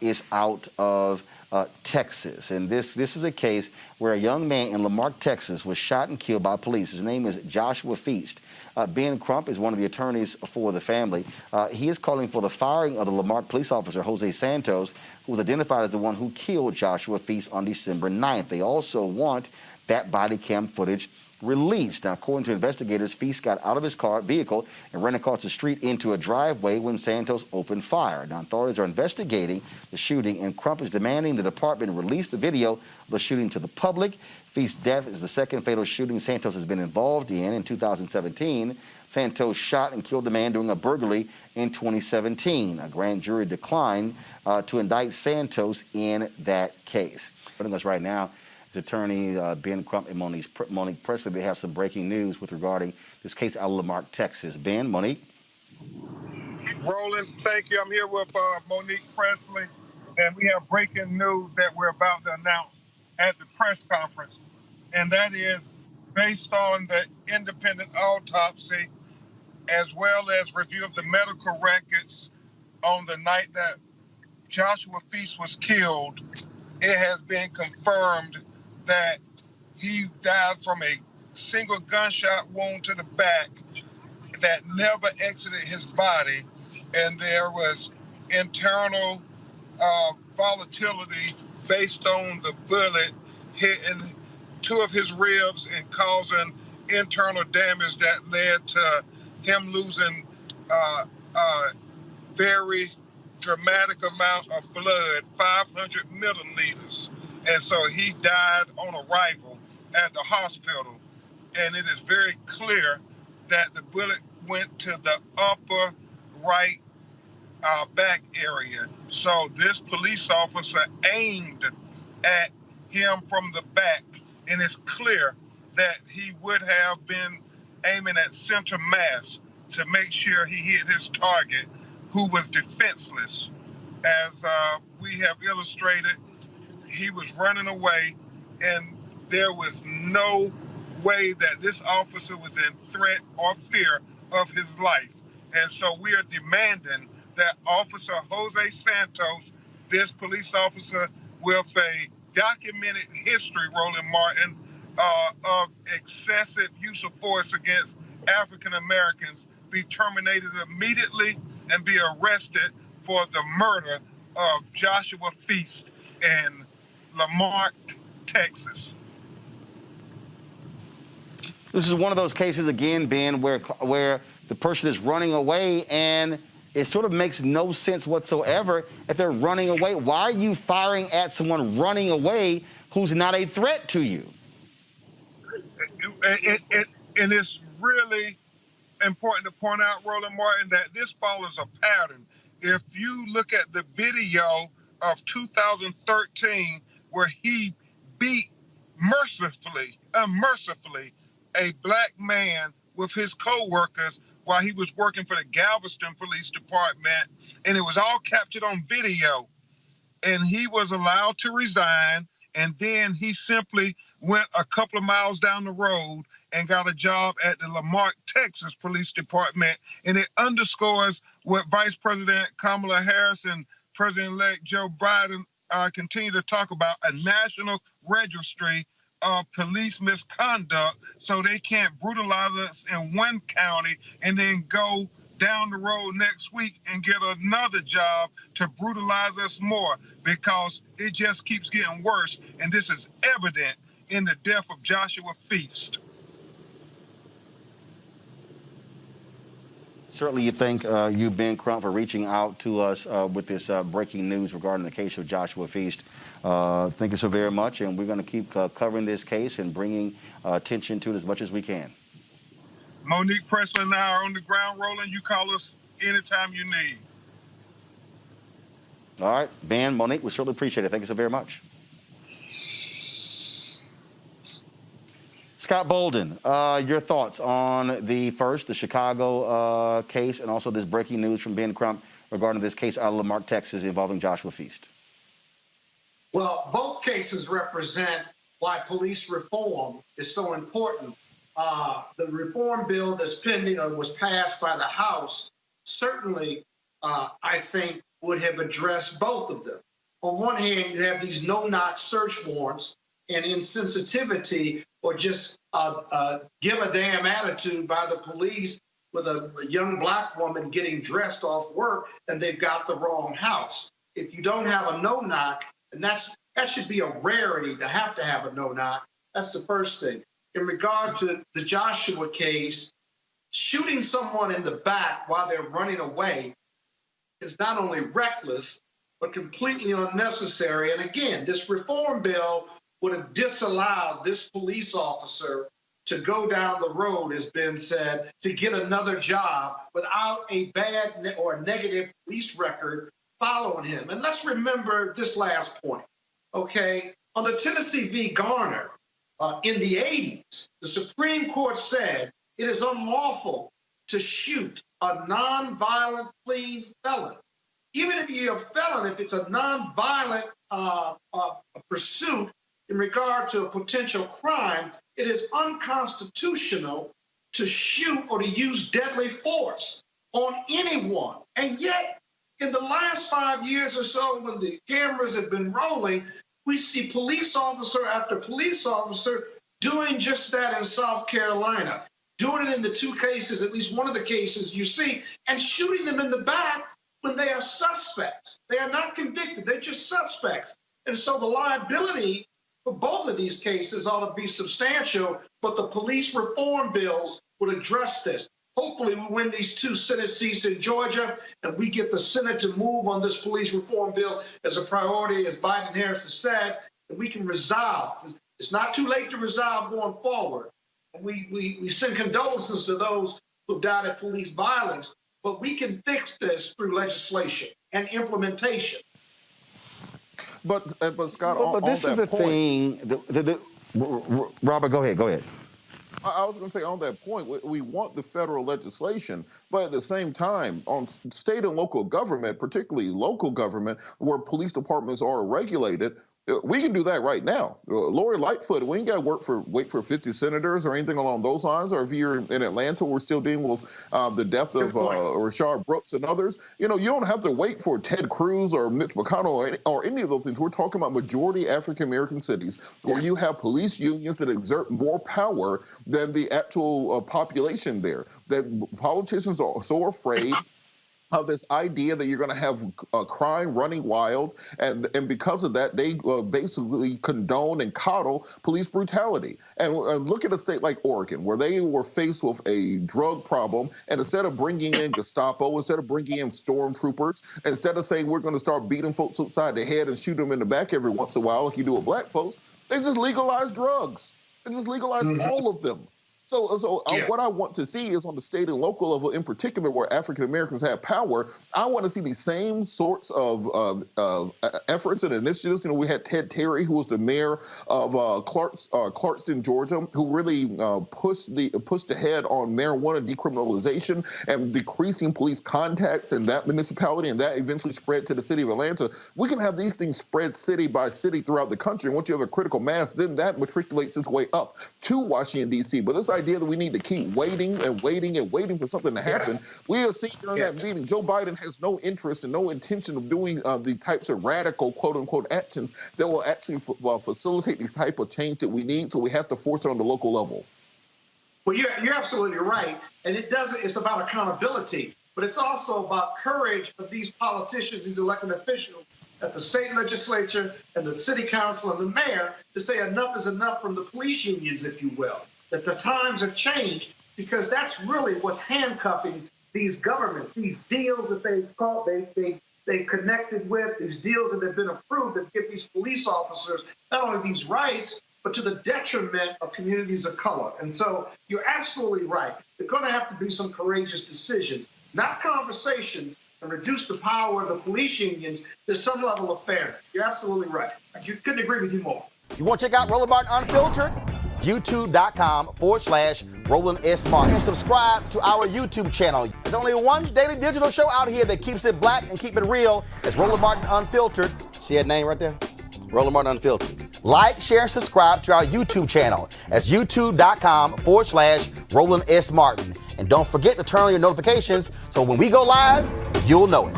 is out of Texas. And this is a case where a young man in Marque, Texas was shot and killed by police. His name is Joshua Feast. Ben Crump is one of the attorneys for the family. He is calling for the firing of the Marque police officer, Jose Santos, who was identified as the one who killed Joshua Feast on December 9th. They also want that body cam footage released. Now, according to investigators, Feast got out of his vehicle and ran across the street into a driveway when Santos opened fire. Now, authorities are investigating the shooting, and Crump is demanding the department release the video of the shooting to the public. Feast's death is the second fatal shooting Santos has been involved in. In 2017, Santos shot and killed a man during a burglary in 2017. A grand jury declined to indict Santos in that case. Joining us right now is Attorney Ben Crump and Monique Presley. They have some breaking news regarding this case out of Marque, Texas. Ben, Monique. Roland, thank you. I'm here with Monique Presley, and we have breaking news that we're about to announce at the press conference, and that is based on the independent autopsy as well as review of the medical records on the night that Joshua Feast was killed. It has been confirmed that he died from a single gunshot wound to the back that never exited his body, and there was internal volatility based on the bullet hitting two of his ribs and causing internal damage that led to him losing very dramatic amount of blood, 500 milliliters. And so he died on arrival at the hospital. And it is very clear that the bullet went to the upper right back area. So this police officer aimed at him from the back, and it's clear that he would have been aiming at center mass to make sure he hit his target, who was defenseless. As we have illustrated, he was running away, and there was no way that this officer was in threat or fear of his life. And so we are demanding that Officer Jose Santos, this police officer with a documented history, Roland Martin, of excessive use of force against African Americans, be terminated immediately and be arrested for the murder of Joshua Feast in Marque, Texas. This is one of those cases, again, Ben, where the person is running away, and it sort of makes no sense whatsoever if they're running away. Why are you firing at someone running away who's not a threat to you? And it's really important to point out, Roland Martin, that this follows a pattern. If you look at the video of 2013, where he beat unmercifully, a black man with his co-workers while he was working for the Galveston Police Department, and it was all captured on video. And he was allowed to resign, and then he simply went a couple of miles down the road and got a job at the Marque, Texas Police Department. And it underscores what Vice President Kamala Harris and President-elect Joe Biden continue to talk about, a national registry of police misconduct, so they can't brutalize us in one county and then go down the road next week and get another job to brutalize us more, because it just keeps getting worse. And this is evident in the death of Joshua Feast. Certainly, you thank you, Ben Crump, for reaching out to us with this breaking news regarding the case of Joshua Feast. Thank you so very much, and we're going to keep covering this case and bringing attention to it as much as we can. Monique Presley and I are on the ground, Roland. You call us anytime you need. All right, Ben, Monique, we certainly appreciate it. Thank you so very much. Scott Bolden, your thoughts on the Chicago case, and also this breaking news from Ben Crump regarding this case out of Marque, Texas, involving Joshua Feast. Well, both cases represent why police reform is so important. The reform bill that's pending or was passed by the House certainly, I think, would have addressed both of them. On one hand, you have these no-knock search warrants and insensitivity or just give a damn attitude by the police with a young black woman getting dressed off work and they've got the wrong house. If you don't have a no-knock, and that should be a rarity to have a no-knock, that's the first thing. In regard to the Joshua case, shooting someone in the back while they're running away is not only reckless, but completely unnecessary. And again, this reform bill would have disallowed this police officer to go down the road, as Ben said, to get another job without a bad or a negative police record following him. And let's remember this last point, okay? Under Tennessee v. Garner, in the 80s, the Supreme Court said it is unlawful to shoot a nonviolent fleeing felon. Even if you're a felon, if it's a nonviolent pursuit in regard to a potential crime, it is unconstitutional to shoot or to use deadly force on anyone. And yet, in the last 5 years or so, when the cameras have been rolling, we see police officer after police officer doing just that in South Carolina, doing it in the two cases, at least one of the cases you see, and shooting them in the back when they are suspects. They are not convicted, they're just suspects. And so the liability for both of these cases ought to be substantial, but the police reform bills would address this. Hopefully we win these 2 Senate seats in Georgia and we get the Senate to move on this police reform bill as a priority, as Biden and Harris have said, and we can resolve. It's not too late to resolve going forward. We send condolences to those who've died of police violence, but we can fix this through legislation and implementation. But Scott, but this is the thing. Robert, go ahead. I was going to say on that point, we want the federal legislation, but at the same time, on state and local government, particularly local government, where police departments are regulated, we can do that right now. Lori Lightfoot, we ain't got to wait for 50 senators or anything along those lines. Or if you're in Atlanta, we're still dealing with the death of Rashard Brooks and others. You don't have to wait for Ted Cruz or Mitch McConnell or any of those things. We're talking about majority African-American cities where you have police unions that exert more power than the actual population there. That politicians are so afraid of this idea that you're going to have crime running wild, and because of that, they basically condone and coddle police brutality. And look at a state like Oregon, where they were faced with a drug problem, and instead of bringing in Gestapo, instead of bringing in stormtroopers, instead of saying we're going to start beating folks upside the head and shoot them in the back every once in a while, like you do with black folks, they just legalize drugs. They just legalize all of them. So what I want to see is on the state and local level in particular, where African Americans have power, I want to see these same sorts of efforts and initiatives. We had Ted Terry, who was the mayor of Clarkston, Georgia, who really pushed ahead on marijuana decriminalization and decreasing police contacts in that municipality, and that eventually spread to the city of Atlanta. We can have these things spread city by city throughout the country, and once you have a critical mass, then that matriculates its way up to Washington, D.C. But this idea that we need to keep waiting for something to happen. We have seen during that meeting, Joe Biden has no interest and no intention of doing the types of radical, quote unquote, actions that will actually facilitate these type of change that we need. So we have to force it on the local level. Well, you're absolutely right. And it's about accountability, but it's also about courage of these politicians, these elected officials at the state legislature and the city council and the mayor to say enough is enough from the police unions, if you will. That the times have changed, because that's really what's handcuffing these governments, these deals that they've connected with, these deals that have been approved that give these police officers not only these rights, but to the detriment of communities of color. And so you're absolutely right. There's going to have to be some courageous decisions, not conversations, and reduce the power of the police unions to some level of fairness. You're absolutely right. I couldn't agree with you more. You want to check out Roland Martin Unfiltered? YouTube.com/Roland S. Martin. And subscribe to our YouTube channel. There's only one daily digital show out here that keeps it black and keep it real. It's Roland Martin Unfiltered. See that name right there? Roland Martin Unfiltered. Like, share, and subscribe to our YouTube channel. That's YouTube.com/Roland S. Martin. And don't forget to turn on your notifications so when we go live, you'll know it.